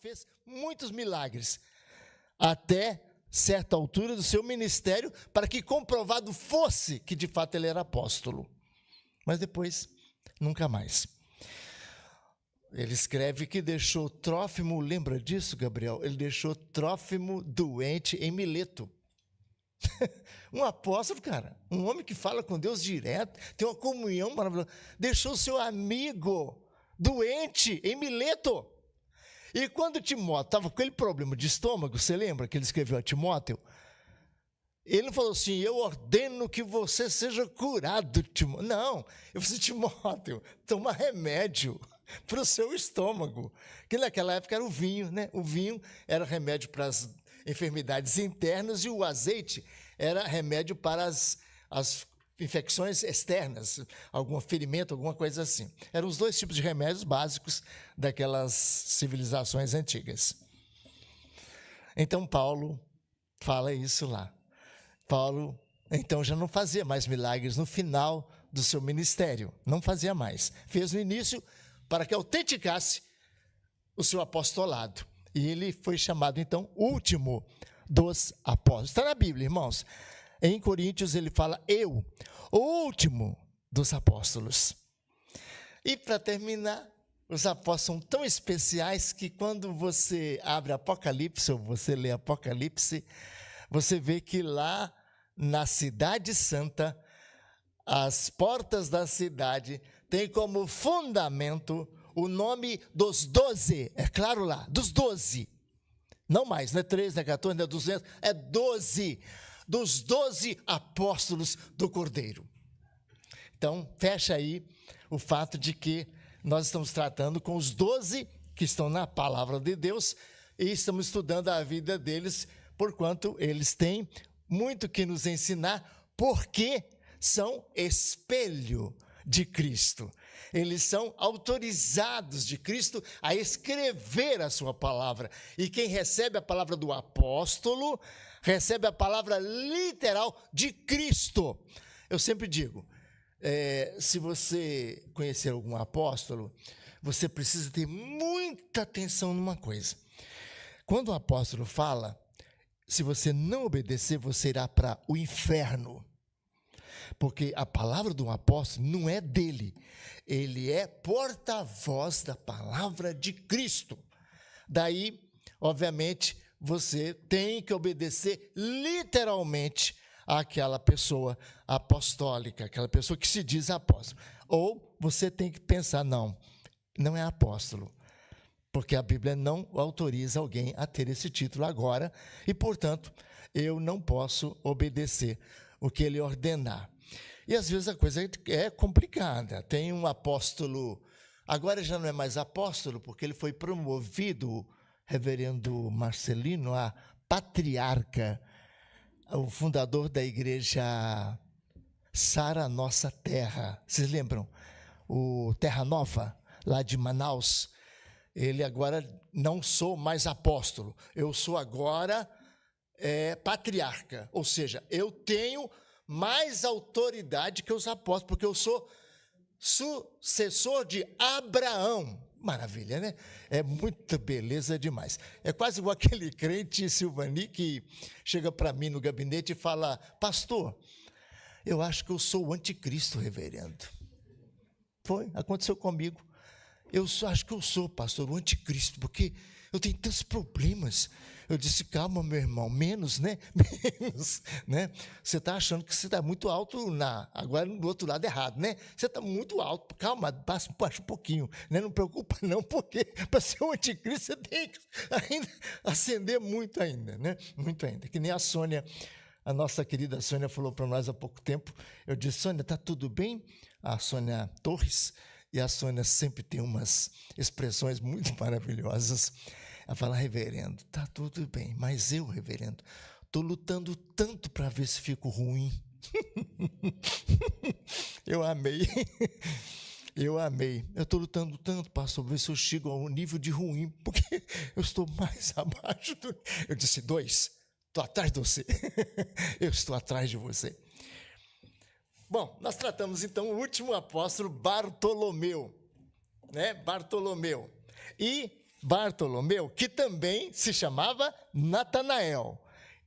fez muitos milagres, até certa altura do seu ministério, para que comprovado fosse que de fato ele era apóstolo. Mas depois, nunca mais. Ele escreve que deixou Trófimo, lembra disso, Gabriel? Ele deixou Trófimo doente em Mileto. Um apóstolo, cara, um homem que fala com Deus direto, tem uma comunhão maravilhosa, deixou seu amigo doente em Mileto. E quando Timóteo estava com aquele problema de estômago, você lembra que ele escreveu a Timóteo? Ele não falou assim, eu ordeno que você seja curado, Timóteo. Não, eu falei, Timóteo, toma remédio para o seu estômago. Que naquela época era o vinho, né? O vinho era remédio para as enfermidades internas e o azeite era remédio para as infecções externas, algum ferimento, alguma coisa assim. Eram os dois tipos de remédios básicos daquelas civilizações antigas. Então, Paulo fala isso lá. Paulo, então, já não fazia mais milagres no final do seu ministério. Não fazia mais. Fez no início para que autenticasse o seu apostolado. E ele foi chamado, então, último dos apóstolos. Está na Bíblia, irmãos. Em Coríntios ele fala, eu, o último dos apóstolos. E para terminar, os apóstolos são tão especiais que quando você abre Apocalipse, ou você lê Apocalipse, você vê que lá na Cidade Santa, as portas da cidade têm como fundamento o nome dos 12, é claro lá, dos 12. Não mais, não é 13, não é 14, não é 200, é 12. Dos 12 apóstolos do Cordeiro. Então, fecha aí o fato de que nós estamos tratando com os 12 que estão na palavra de Deus e estamos estudando a vida deles, porquanto eles têm muito que nos ensinar, porque são espelho de Cristo. Eles são autorizados de Cristo a escrever a sua palavra. E quem recebe a palavra do apóstolo, recebe a palavra literal de Cristo. Eu sempre digo, se você conhecer algum apóstolo, você precisa ter muita atenção numa coisa. Quando o apóstolo fala, se você não obedecer, você irá para o inferno. Porque a palavra do apóstolo não é dele, ele é porta-voz da palavra de Cristo. Daí, obviamente, você tem que obedecer literalmente àquela pessoa apostólica, aquela pessoa que se diz apóstolo. Ou você tem que pensar, não é apóstolo, porque a Bíblia não autoriza alguém a ter esse título agora, e, portanto, eu não posso obedecer o que ele ordenar. E às vezes a coisa é complicada. Tem um apóstolo, agora já não é mais apóstolo, porque ele foi promovido, o reverendo Marcelino, a patriarca, o fundador da igreja Sara Nossa Terra. Vocês lembram? O Terra Nova, lá de Manaus. Ele agora, não sou mais apóstolo, eu sou agora patriarca. Ou seja, eu tenho mais autoridade que os apóstolos, porque eu sou sucessor de Abraão. Maravilha, né? É muita beleza demais. É quase igual aquele crente Silvani que chega para mim no gabinete e fala, pastor, eu acho que eu sou o anticristo, reverendo. Aconteceu comigo. Eu acho que eu sou, pastor, o anticristo, porque eu tenho tantos problemas. Eu disse, calma, meu irmão, menos, né? Menos, né? Você está achando que você está muito alto agora do outro lado errado, né? Você está muito alto, calma, baixa um pouquinho, né? Não preocupa não, porque para ser um anticristo você tem que ainda ascender muito ainda, né? Muito ainda, que nem a Sônia, a nossa querida Sônia falou para nós há pouco tempo. Eu disse, Sônia, está tudo bem? A Sônia Torres. E a Sônia sempre tem umas expressões muito maravilhosas. Ela fala, reverendo, está tudo bem, mas eu, reverendo, estou lutando tanto para ver se fico ruim. Eu amei. Eu estou lutando tanto, pastor, para ver se eu chego ao nível de ruim, porque eu estou mais abaixo do... Eu disse, 2, estou atrás de você. Eu estou atrás de você. Bom, nós tratamos então o último apóstolo, Bartolomeu, né? Bartolomeu. E Bartolomeu, que também se chamava Natanael,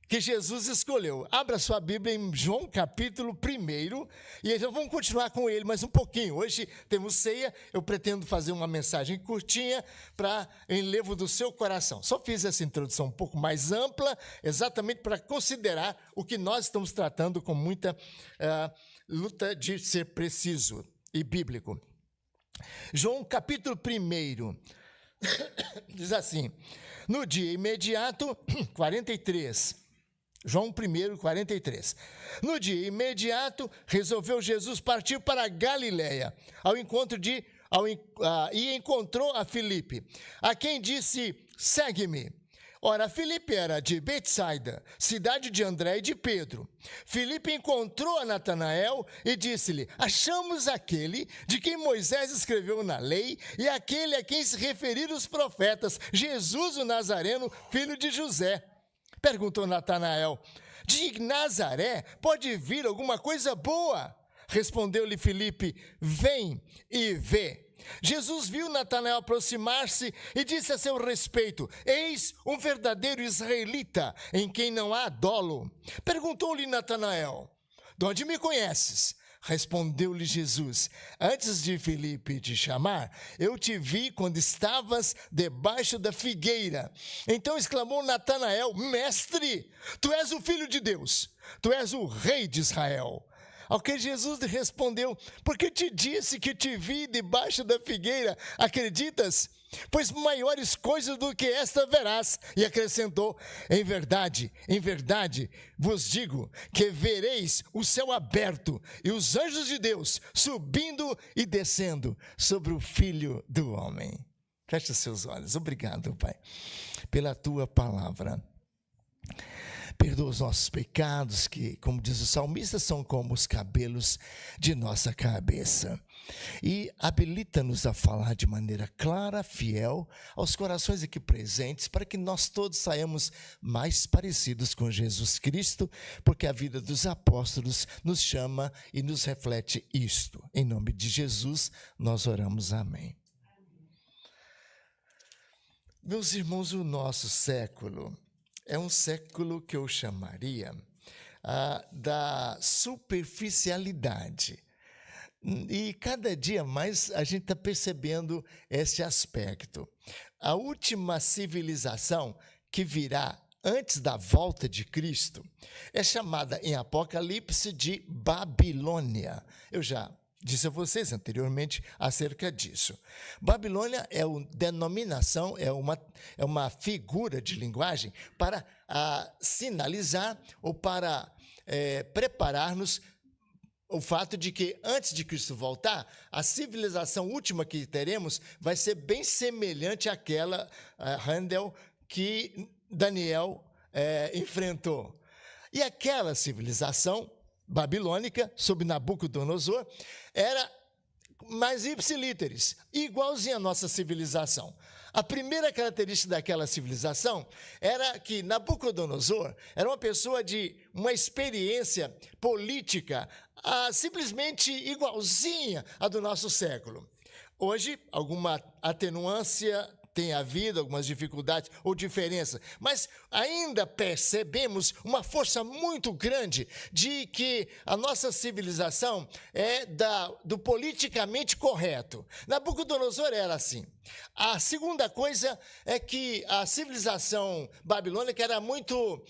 que Jesus escolheu. Abra sua Bíblia em João capítulo 1, e então vamos continuar com ele mais um pouquinho. Hoje temos ceia, eu pretendo fazer uma mensagem curtinha para enlevo do seu coração. Só fiz essa introdução um pouco mais ampla, exatamente para considerar o que nós estamos tratando com muita luta de ser preciso e bíblico. João capítulo 1, diz assim: no dia imediato, 43, João 1, 43. No dia imediato, resolveu Jesus partir para a Galiléia, e encontrou a Filipe, a quem disse: segue-me. Ora, Filipe era de Betsaida, cidade de André e de Pedro. Filipe encontrou a Natanael e disse-lhe: achamos aquele de quem Moisés escreveu na lei e aquele a quem se referiram os profetas, Jesus o Nazareno, filho de José. Perguntou Natanael: de Nazaré pode vir alguma coisa boa? Respondeu-lhe Filipe: vem e vê. Jesus viu Natanael aproximar-se e disse a seu respeito: eis um verdadeiro israelita, em quem não há dolo. Perguntou-lhe Natanael: de onde me conheces? Respondeu-lhe Jesus: antes de Filipe te chamar, eu te vi quando estavas debaixo da figueira. Então exclamou Natanael: mestre, tu és o Filho de Deus, tu és o Rei de Israel. Ao que Jesus respondeu: porque te disse que te vi debaixo da figueira, acreditas? Pois maiores coisas do que esta verás. E acrescentou: em verdade, vos digo que vereis o céu aberto e os anjos de Deus subindo e descendo sobre o Filho do Homem. Feche os seus olhos. Obrigado, Pai, pela tua palavra. Perdoa os nossos pecados, que, como diz o salmista, são como os cabelos de nossa cabeça. E habilita-nos a falar de maneira clara, fiel, aos corações aqui presentes, para que nós todos saiamos mais parecidos com Jesus Cristo, porque a vida dos apóstolos nos chama e nos reflete isto. Em nome de Jesus, nós oramos. Amém. Meus irmãos, o nosso século é um século que eu chamaria da superficialidade. E cada dia mais a gente está percebendo esse aspecto. A última civilização que virá antes da volta de Cristo é chamada em Apocalipse de Babilônia. Eu já disse a vocês anteriormente acerca disso. Babilônia é uma denominação, é uma figura de linguagem para sinalizar ou para preparar-nos o fato de que antes de Cristo voltar, a civilização última que teremos vai ser bem semelhante àquela Handel que Daniel enfrentou. E aquela civilização babilônica, sob Nabucodonosor, era mais ipsilíteres, igualzinha à nossa civilização. A primeira característica daquela civilização era que Nabucodonosor era uma pessoa de uma experiência política simplesmente igualzinha à do nosso século. Hoje, alguma atenuância tem havido, algumas dificuldades ou diferenças, mas ainda percebemos uma força muito grande de que a nossa civilização é do politicamente correto. Nabucodonosor era assim. A segunda coisa é que a civilização babilônica era muito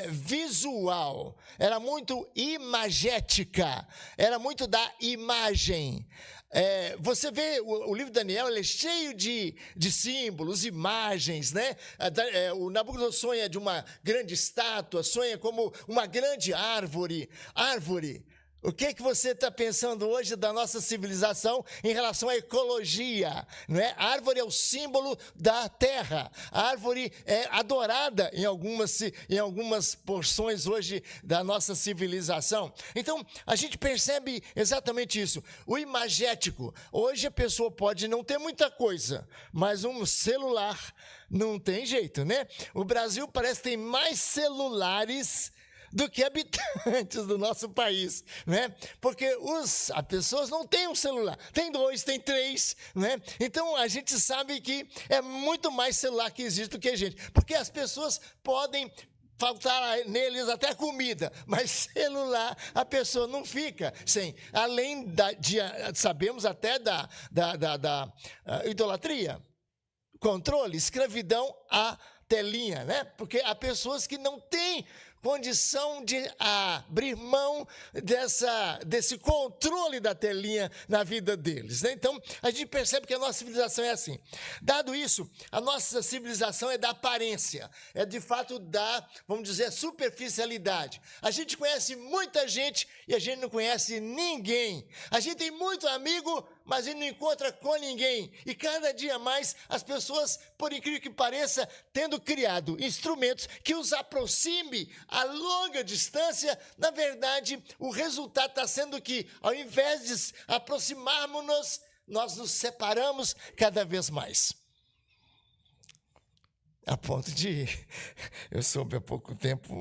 visual, era muito imagética, era muito da imagem. Você vê o livro de Daniel, ele é cheio de símbolos, imagens, né? O Nabucodonosor sonha de uma grande estátua, sonha como uma grande árvore. O que você está pensando hoje da nossa civilização em relação à ecologia? Não é? A árvore é o símbolo da terra. A árvore é adorada em algumas porções hoje da nossa civilização. Então, a gente percebe exatamente isso. O imagético. Hoje a pessoa pode não ter muita coisa, mas um celular não tem jeito, né? O Brasil parece que tem mais celulares do que habitantes do nosso país, né? Porque as pessoas não têm um celular, tem 2, tem 3, né? Então a gente sabe que é muito mais celular que existe do que a gente, porque as pessoas podem faltar neles até comida, mas celular a pessoa não fica sem. Além sabemos até da idolatria, controle, escravidão à telinha, né? Porque há pessoas que não têm condição de abrir mão desse controle da telinha na vida deles, né? Então, a gente percebe que a nossa civilização é assim. Dado isso, a nossa civilização é da aparência, é de fato da, vamos dizer, superficialidade. A gente conhece muita gente e a gente não conhece ninguém. A gente tem muito amigo, mas ele não encontra com ninguém. E cada dia mais as pessoas, por incrível que pareça, tendo criado instrumentos que os aproxime a longa distância, na verdade, o resultado está sendo que, ao invés de aproximarmos-nos, nós nos separamos cada vez mais. A ponto de, eu soube há pouco tempo,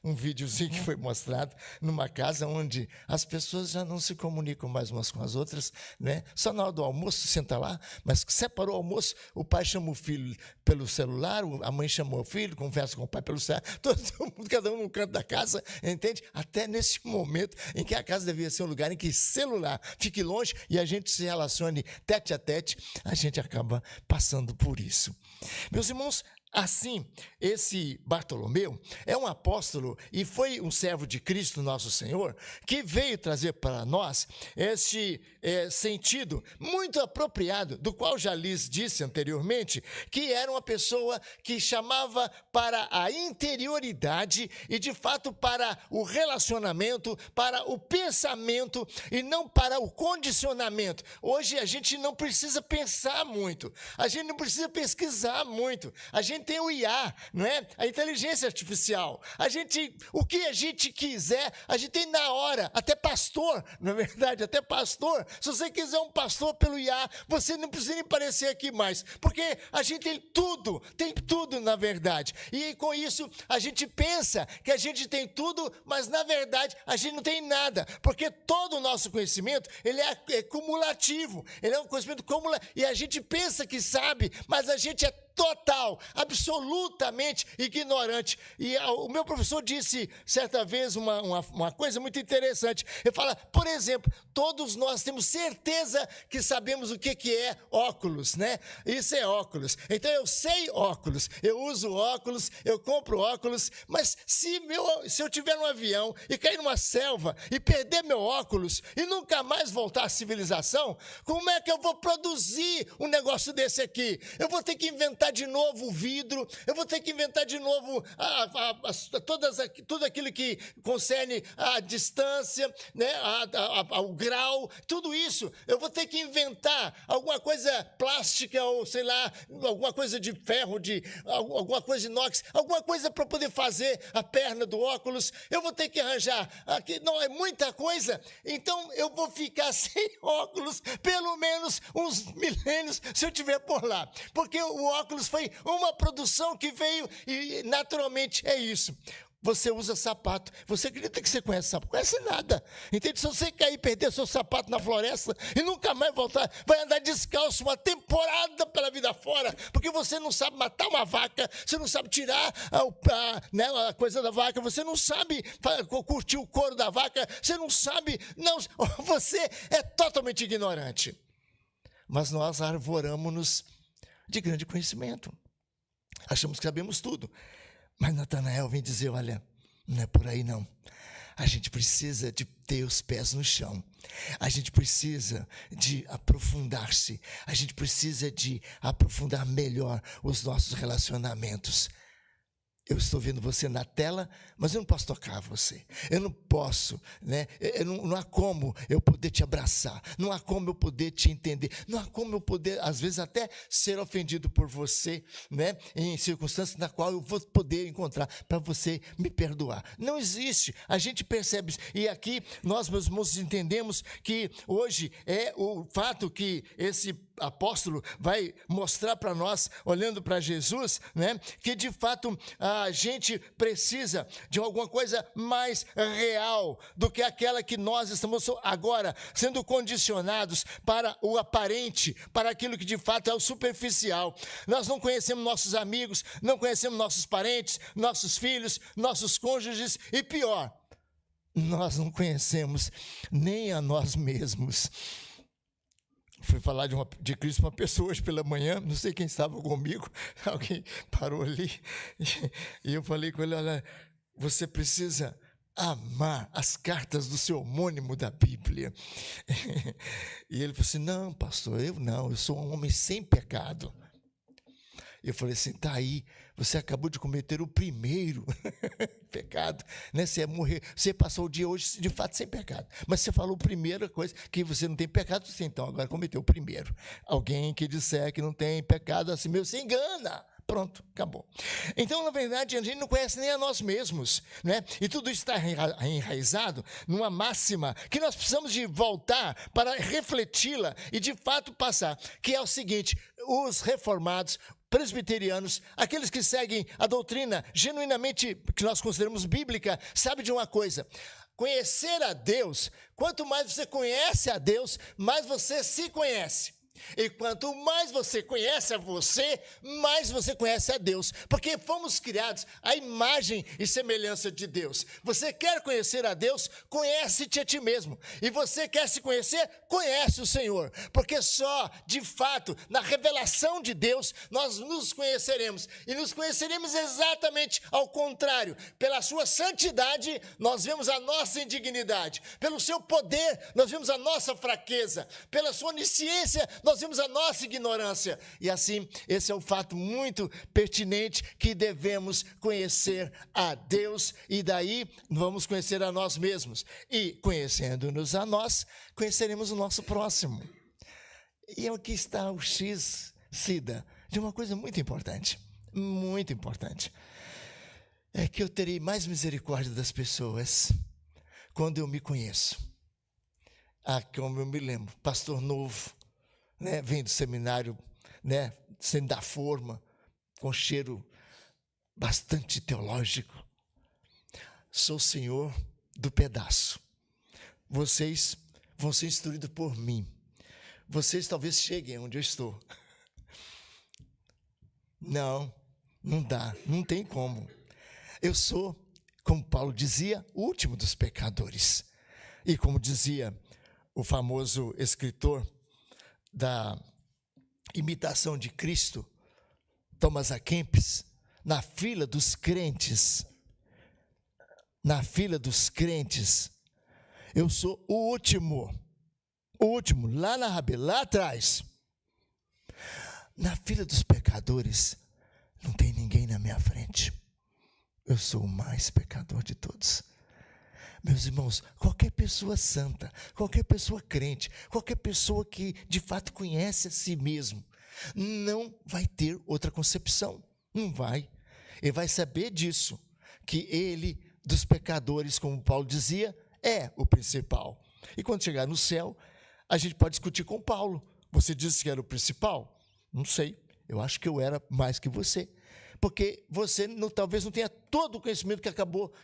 um videozinho que foi mostrado numa casa onde as pessoas já não se comunicam mais umas com as outras, né? Só na hora do almoço, senta lá, mas separou o almoço, o pai chama o filho pelo celular, a mãe chamou o filho, conversa com o pai pelo celular, todo mundo, cada um no canto da casa, entende? Até nesse momento em que a casa devia ser um lugar em que celular fique longe e a gente se relacione tete a tete, a gente acaba passando por isso. Meus irmãos, assim, esse Bartolomeu é um apóstolo e foi um servo de Cristo nosso Senhor, que veio trazer para nós este sentido muito apropriado, do qual já lhes disse anteriormente, que era uma pessoa que chamava para a interioridade e, de fato, para o relacionamento, para o pensamento e não para o condicionamento. Hoje a gente não precisa pensar muito, a gente não precisa pesquisar muito, a gente tem o IA, não é? A inteligência artificial. O que a gente quiser, a gente tem na hora. Até pastor, na verdade, até pastor. Se você quiser um pastor pelo IA, você não precisa nem aparecer aqui mais, porque a gente tem tudo na verdade. E com isso, a gente pensa que a gente tem tudo, mas na verdade, a gente não tem nada, porque todo o nosso conhecimento, ele é cumulativo, ele é um conhecimento cumulativo, e a gente pensa que sabe, mas a gente é total, absolutamente ignorante. E o meu professor disse certa vez uma coisa muito interessante. Ele fala, por exemplo, todos nós temos certeza que sabemos o que é óculos, né? Isso é óculos. Então eu sei óculos, eu uso óculos, eu compro óculos, mas se eu tiver um avião e cair numa selva e perder meu óculos e nunca mais voltar à civilização, como é que eu vou produzir um negócio desse aqui? Eu vou ter que inventar de novo o vidro, eu vou ter que inventar de novo tudo aquilo que concerne a distância, né, ao grau, tudo isso. Eu vou ter que inventar alguma coisa plástica ou, sei lá, alguma coisa de ferro, alguma coisa de inox, alguma coisa para poder fazer a perna do óculos. Eu vou ter que arranjar, não é muita coisa, então eu vou ficar sem óculos pelo menos uns milênios se eu estiver por lá, porque o óculos foi uma produção que veio e naturalmente é isso. Você usa sapato. Você acredita que você conhece sapato? Conhece nada. Entende? Se você cair e perder seu sapato na floresta e nunca mais voltar, vai andar descalço uma temporada pela vida fora, porque você não sabe matar uma vaca, você não sabe tirar a coisa da vaca, você não sabe curtir o couro da vaca, você não sabe, não, você é totalmente ignorante. Mas nós arvoramos-nos de grande conhecimento. Achamos que sabemos tudo. Mas Natanael vem dizer, olha, não é por aí não. A gente precisa de ter os pés no chão. A gente precisa de aprofundar-se. A gente precisa de aprofundar melhor os nossos relacionamentos. Eu estou vendo você na tela, mas eu não posso tocar você. Eu não posso, né? Não há como eu poder te abraçar. Não há como eu poder te entender. Não há como eu poder, às vezes, até ser ofendido por você, né? Em circunstâncias na qual eu vou poder encontrar para você me perdoar. Não existe. A gente percebe isso. E aqui nós, meus irmãos, entendemos que hoje é o fato que esse apóstolo vai mostrar para nós, olhando para Jesus, né? Que de fato a gente precisa de alguma coisa mais real do que aquela que nós estamos agora sendo condicionados para o aparente, para aquilo que de fato é o superficial. Nós não conhecemos nossos amigos, não conhecemos nossos parentes, nossos filhos, nossos cônjuges e pior, nós não conhecemos nem a nós mesmos. Fui falar de Cristo para uma pessoa hoje pela manhã, não sei quem estava comigo, alguém parou ali, e eu falei com ele, olha, você precisa amar as cartas do seu homônimo da Bíblia. E ele falou assim, não, pastor, eu sou um homem sem pecado. Eu falei assim, tá aí, você acabou de cometer o primeiro pecado, né? Você ia morrer, você passou o dia hoje de fato sem pecado, mas você falou a primeira coisa, que você não tem pecado, você então agora cometeu o primeiro. Alguém que disser que não tem pecado assim mesmo, se engana. Pronto, acabou. Então, na verdade, a gente não conhece nem a nós mesmos, né? E tudo isso está enraizado numa máxima que nós precisamos de voltar para refleti-la e de fato passar, que é o seguinte, os reformados, presbiterianos, aqueles que seguem a doutrina genuinamente, que nós consideramos bíblica, sabe de uma coisa, conhecer a Deus, quanto mais você conhece a Deus, mais você se conhece. E quanto mais você conhece a você, mais você conhece a Deus, porque fomos criados à imagem e semelhança de Deus. Você quer conhecer a Deus? Conhece-te a ti mesmo. E você quer se conhecer? Conhece o Senhor, porque só, de fato, na revelação de Deus, nós nos conheceremos. E nos conheceremos exatamente ao contrário. Pela sua santidade, nós vemos a nossa indignidade. Pelo seu poder, nós vemos a nossa fraqueza. Pela sua onisciência, nós vemos a nossa ignorância. E assim, esse é o fato muito pertinente, que devemos conhecer a Deus e daí vamos conhecer a nós mesmos. E conhecendo-nos a nós, conheceremos o nosso próximo. E aqui está o X, Cida, de uma coisa muito importante, é que eu terei mais misericórdia das pessoas quando eu me conheço. Como eu me lembro, pastor novo, né, vem do seminário, né, sem dar forma, com cheiro bastante teológico. Sou senhor do pedaço. Vocês vão ser instruídos por mim. Vocês talvez cheguem onde eu estou. Não dá, não tem como. Eu sou, como Paulo dizia, o último dos pecadores. E como dizia o famoso escritor da imitação de Cristo, Thomas A. Kempis, na fila dos crentes, eu sou o último, lá na rabeta, lá atrás. Na fila dos pecadores, não tem ninguém na minha frente. Eu sou o mais pecador de todos. Meus irmãos, qualquer pessoa santa, qualquer pessoa crente, qualquer pessoa que de fato conhece a si mesmo, não vai ter outra concepção, não vai. Ele vai saber disso, que ele, dos pecadores, como Paulo dizia, é o principal. E quando chegar no céu, a gente pode discutir com Paulo. Você disse que era o principal? Não sei, eu acho que eu era mais que você. Porque você talvez não tenha todo o conhecimento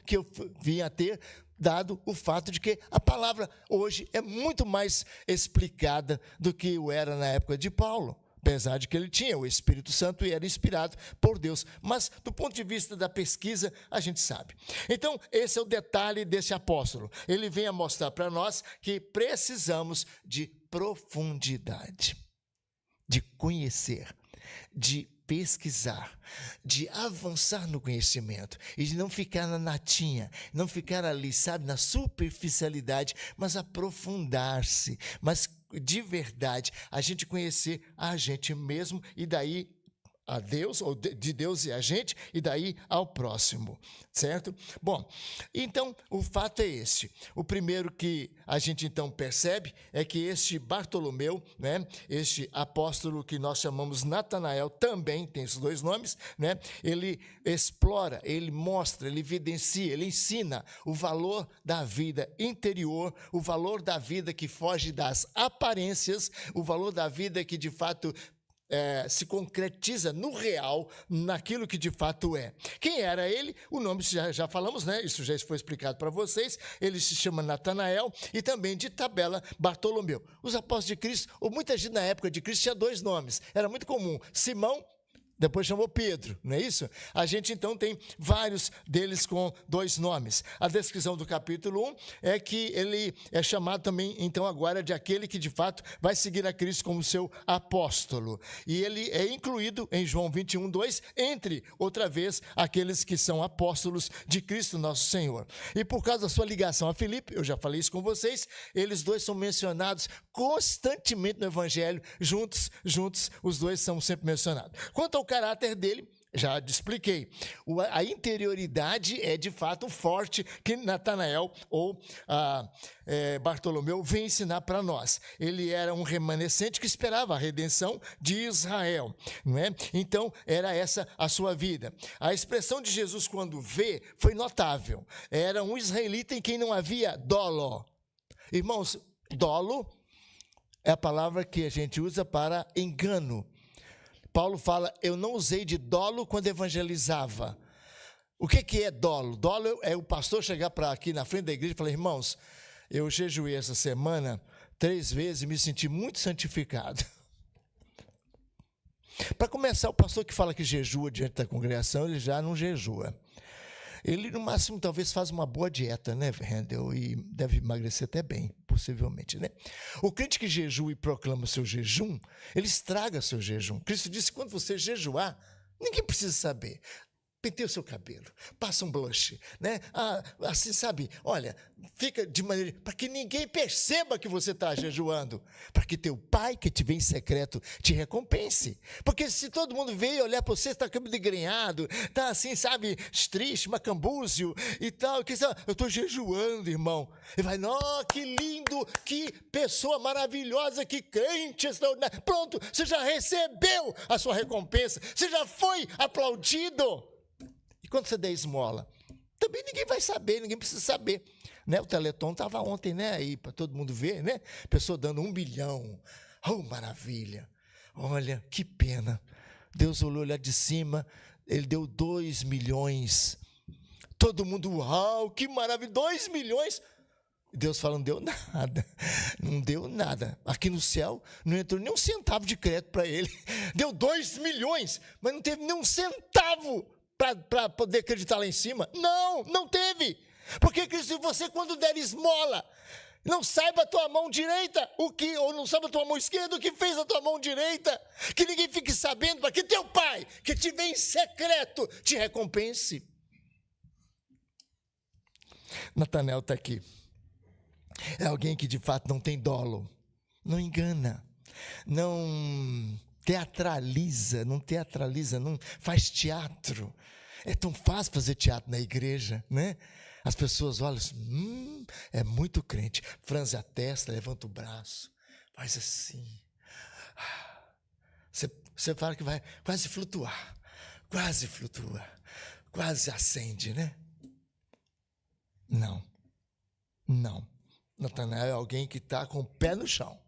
que eu vim a ter, dado o fato de que a palavra hoje é muito mais explicada do que o era na época de Paulo, apesar de que ele tinha o Espírito Santo e era inspirado por Deus, mas do ponto de vista da pesquisa, a gente sabe. Então, esse é o detalhe desse apóstolo. Ele vem a mostrar para nós que precisamos de profundidade, de conhecer, de pesquisar, de avançar no conhecimento e de não ficar na natinha, não ficar ali, sabe, na superficialidade, mas aprofundar-se, mas de verdade, a gente conhecer a gente mesmo e daí a Deus, ou de Deus e a gente, e daí ao próximo, certo? Bom, então o fato é esse. O primeiro que a gente então percebe é que este Bartolomeu, né, este apóstolo que nós chamamos Natanael, também tem esses dois nomes, né? Ele explora, ele mostra, ele evidencia, ele ensina o valor da vida interior, o valor da vida que foge das aparências, o valor da vida que de fato se concretiza no real, naquilo que de fato é. Quem era ele? O nome já falamos, né? Isso já foi explicado para vocês. Ele se chama Natanael e também de tabela Bartolomeu. Os apóstolos de Cristo, ou muita gente na época de Cristo tinha 2 nomes. Era muito comum. Simão, depois chamou Pedro, não é isso? A gente então tem vários deles com 2 nomes. A descrição do capítulo 1 é que ele é chamado também, então, agora de aquele que de fato vai seguir a Cristo como seu apóstolo. E ele é incluído em João 21:2, entre, outra vez, aqueles que são apóstolos de Cristo nosso Senhor. E por causa da sua ligação a Filipe, eu já falei isso com vocês, eles 2 são mencionados constantemente no Evangelho, juntos, os 2 são sempre mencionados. Quanto ao caráter dele, já expliquei. A interioridade é de fato forte que Natanael ou Bartolomeu vem ensinar para nós. Ele era um remanescente que esperava a redenção de Israel, não é? Então, era essa a sua vida. A expressão de Jesus quando vê foi notável. Era um israelita em quem não havia dolo. Irmãos, dolo é a palavra que a gente usa para engano. Paulo fala, eu não usei de dolo quando evangelizava. O que é dolo? Dolo é o pastor chegar para aqui na frente da igreja e falar, irmãos, eu jejuei essa semana 3 vezes e me senti muito santificado. Para começar, o pastor que fala que jejua diante da congregação, ele já não jejua. Ele, no máximo, talvez faz uma boa dieta, né, Rendel? E deve emagrecer até bem, possivelmente, né? O crente que jejua e proclama o seu jejum, ele estraga seu jejum. Cristo disse, quando você jejuar, ninguém precisa saber. Penteia o seu cabelo, passa um blush, né? Assim, sabe? Olha, fica de maneira... para que ninguém perceba que você está jejuando. Para que teu pai, que te vê em secreto, te recompense. Porque se todo mundo veio olhar para você, está cabelo degrenhado, está assim, sabe? Triste, macambúzio e tal. Eu estou jejuando, irmão. E vai, que lindo, que pessoa maravilhosa, que crente. Pronto, você já recebeu a sua recompensa. Você já foi aplaudido. E quando você der esmola, também ninguém vai saber, ninguém precisa saber. Né? O Teleton estava ontem, né? Aí para todo mundo ver, né? Pessoa dando 1 bilhão. Oh, maravilha! Olha, que pena. Deus olhou lá de cima, ele deu 2 milhões. Todo mundo, uau, que maravilha, 2 milhões. Deus fala, não deu nada, não deu nada. Aqui no céu não entrou nem um centavo de crédito para ele. Deu 2 milhões, mas não teve nem um centavo para poder acreditar lá em cima. Não teve. Porque Cristo, você quando der esmola, não saiba a tua mão direita ou não saiba a tua mão esquerda o que fez a tua mão direita. Que ninguém fique sabendo, para que teu pai, que te vê em secreto, te recompense. Natanael está aqui. É alguém que de fato não tem dolo, não engana, não teatraliza, não faz teatro. É tão fácil fazer teatro na igreja, né? As pessoas olham assim, é muito crente. Franze a testa, levanta o braço, faz assim. Você fala que vai quase flutuar, quase acende, né? Não. Natanael é alguém que está com o pé no chão.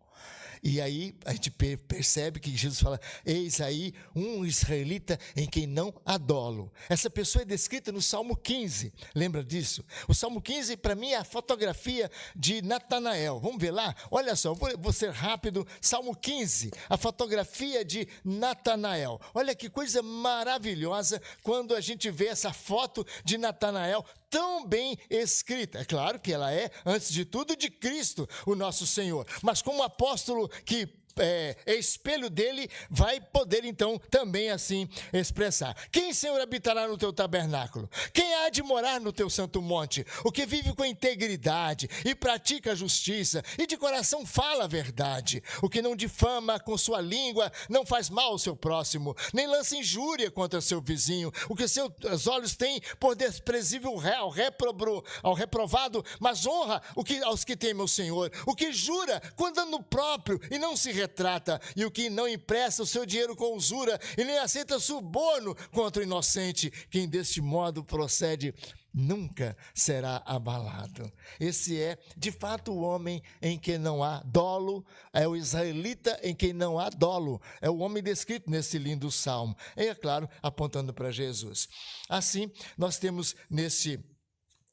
E aí a gente percebe que Jesus fala, eis aí um israelita em quem não há dolo. Essa pessoa é descrita no Salmo 15, lembra disso? O Salmo 15 para mim é a fotografia de Natanael. Vamos ver lá? Olha só, vou ser rápido. Salmo 15, a fotografia de Natanael. Olha que coisa maravilhosa quando a gente vê essa foto de Natanael tão bem escrita. É claro que ela é, antes de tudo, de Cristo, o nosso Senhor. Mas como apóstolo que é espelho dele, vai poder então também assim expressar. Quem, Senhor, habitará no teu tabernáculo? Quem há de morar no teu santo monte? O que vive com integridade e pratica a justiça e de coração fala a verdade. O que não difama com sua língua, não faz mal ao seu próximo, nem lança injúria contra seu vizinho. O que seus olhos têm por desprezível ao reprovado, mas honra aos que temem o Senhor. O que jura quando anda no próprio e não se retrai, retrata, e o que não empresta o seu dinheiro com usura, e nem aceita suborno contra o inocente, quem deste modo procede nunca será abalado. Esse é, de fato, o homem em quem não há dolo, é o israelita em quem não há dolo, é o homem descrito nesse lindo salmo, e é claro, apontando para Jesus. Assim, nós temos nesse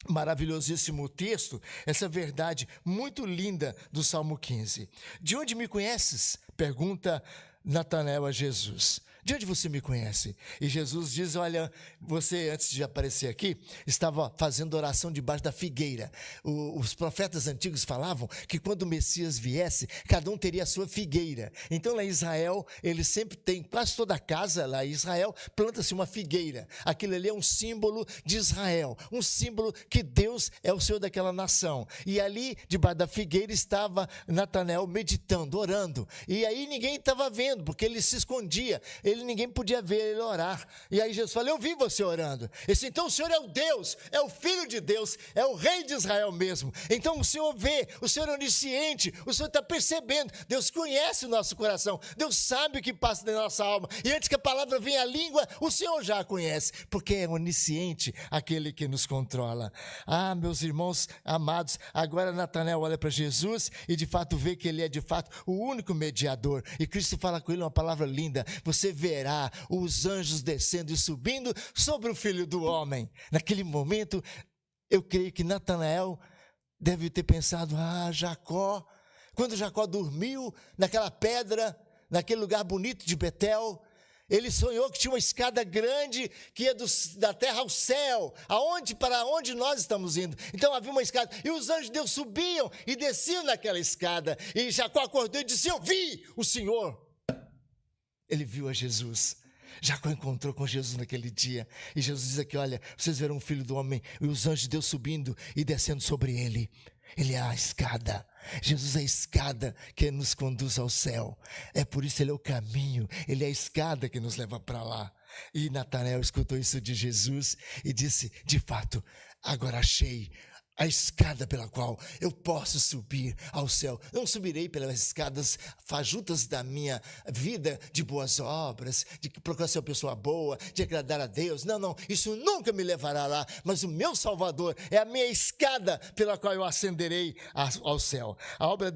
maravilhosíssimo texto, essa verdade muito linda do Salmo 15. De onde me conheces? Pergunta Natanael a Jesus. De onde você me conhece? E Jesus diz, olha, você antes de aparecer aqui, estava fazendo oração debaixo da figueira. Os profetas antigos falavam que quando o Messias viesse, cada um teria a sua figueira. Então lá em Israel, eles sempre têm, quase toda casa lá em Israel, planta-se uma figueira. Aquilo ali é um símbolo de Israel, um símbolo que Deus é o Senhor daquela nação. E ali, debaixo da figueira, estava Natanael meditando, orando. E aí ninguém estava vendo, porque ele se escondia. Ninguém podia ver ele orar. E aí Jesus falou, eu vi você orando. Ele disse, então o Senhor é o Deus, é o Filho de Deus, é o Rei de Israel mesmo. Então o Senhor vê, o Senhor é onisciente, o Senhor está percebendo. Deus conhece o nosso coração, Deus sabe o que passa na nossa alma. E antes que a palavra venha à língua, o Senhor já a conhece, porque é onisciente aquele que nos controla. Ah, meus irmãos amados, agora Natanael olha para Jesus e de fato vê que ele é de fato o único mediador. E Cristo fala com ele uma palavra linda, você verá os anjos descendo e subindo sobre o Filho do Homem. Naquele momento, eu creio que Natanael deve ter pensado, Jacó, quando Jacó dormiu naquela pedra, naquele lugar bonito de Betel, ele sonhou que tinha uma escada grande que ia da terra ao céu, para onde nós estamos indo. Então havia uma escada, e os anjos de Deus subiam e desciam naquela escada, e Jacó acordou e disse, eu vi o Senhor. Ele viu a Jesus. Jacó encontrou com Jesus naquele dia. E Jesus diz aqui, olha, vocês verão o Filho do Homem e os anjos de Deus subindo e descendo sobre ele. Ele é a escada. Jesus é a escada que nos conduz ao céu. É por isso ele é o caminho. Ele é a escada que nos leva para lá. E Natanael escutou isso de Jesus e disse, de fato, agora achei a escada pela qual eu posso subir ao céu. Não subirei pelas escadas fajutas da minha vida de boas obras, de procurar ser uma pessoa boa, de agradar a Deus. Não, isso nunca me levará lá. Mas o meu Salvador é a minha escada pela qual eu ascenderei ao céu. A obra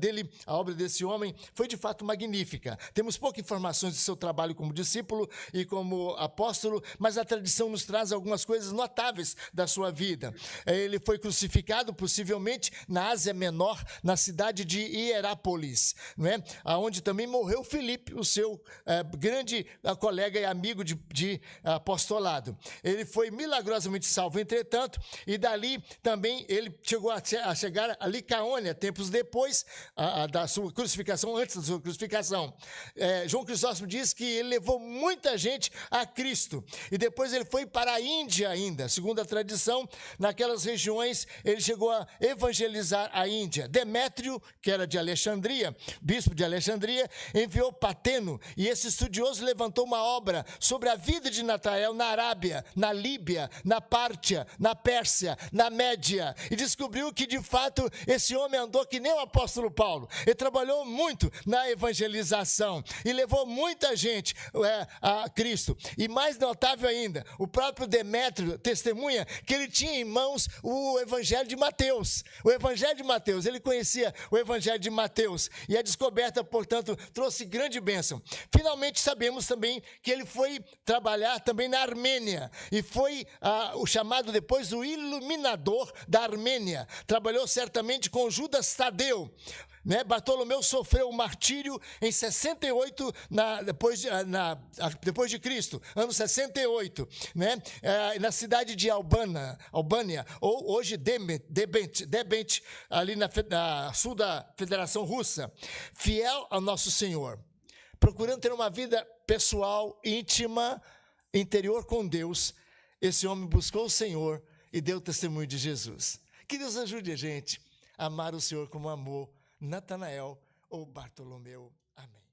desse homem foi de fato magnífica. Temos poucas informações de seu trabalho como discípulo e como apóstolo, mas a tradição nos traz algumas coisas notáveis da sua vida. Ele foi crucificado possivelmente na Ásia Menor, na cidade de Hierápolis, não é? Onde também morreu Filipe, o seu grande colega e amigo de apostolado. Ele foi milagrosamente salvo, entretanto, e dali também ele chegou a chegar a Licaônia, tempos depois da sua crucificação, antes da sua crucificação. João Crisóstomo diz que ele levou muita gente a Cristo, e depois ele foi para a Índia ainda, segundo a tradição, naquelas regiões ele chegou a evangelizar a Índia. Demétrio, que era de Alexandria, bispo de Alexandria, enviou Pateno, e esse estudioso levantou uma obra sobre a vida de Natanael na Arábia, na Líbia, na Pártia, na Pérsia, na Média, e descobriu que de fato esse homem andou que nem o apóstolo Paulo. Ele trabalhou muito na evangelização e levou muita gente a Cristo. E mais notável ainda, o próprio Demétrio testemunha que ele tinha em mãos o Evangelho de Mateus. O Evangelho de Mateus, ele conhecia o Evangelho de Mateus, e a descoberta, portanto, trouxe grande bênção. Finalmente sabemos também que ele foi trabalhar também na Armênia, e foi o chamado depois o iluminador da Armênia. Trabalhou certamente com Judas Tadeu. Bartolomeu sofreu o martírio em 68, depois de Cristo, ano 68, na cidade de Albânia, ou hoje Debent, ali na sul da Federação Russa. Fiel ao nosso Senhor, procurando ter uma vida pessoal, íntima, interior com Deus, esse homem buscou o Senhor e deu testemunho de Jesus. Que Deus ajude a gente a amar o Senhor como amou Natanael ou Bartolomeu. Amém.